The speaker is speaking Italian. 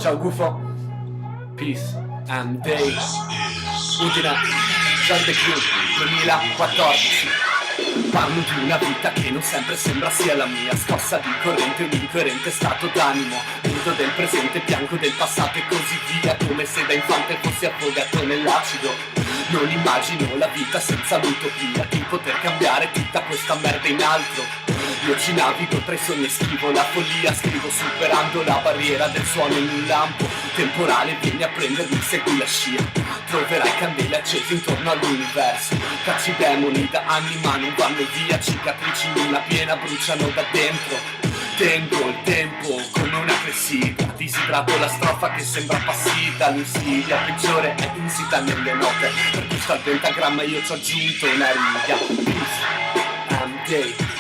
Ciao Gufo, peace and day. Udine, Join the Crew, 2014. Parlo di una vita che non sempre sembra sia la mia, scossa di corrente, un incoerente stato d'animo, nudo del presente, bianco del passato e così via, come se da infante fossi affogato nell'acido. Non immagino la vita senza l'utopia di poter cambiare tutta questa merda in altro. Io ci navigo tra i sogni e schivo la follia, scrivo superando la barriera del suono in un lampo temporale, vieni a prendermi, segui la scia, troverai candele accese intorno all'universo, cacci demoni da anni ma non vanno via, cicatrici in una piena bruciano da dentro. Tengo il tempo come una clessidra, disidrato la strofa che sembra passita, l'insidia peggiore è insita nelle note, per questo al pentagramma io ci ho aggiunto una riga. Peace and day.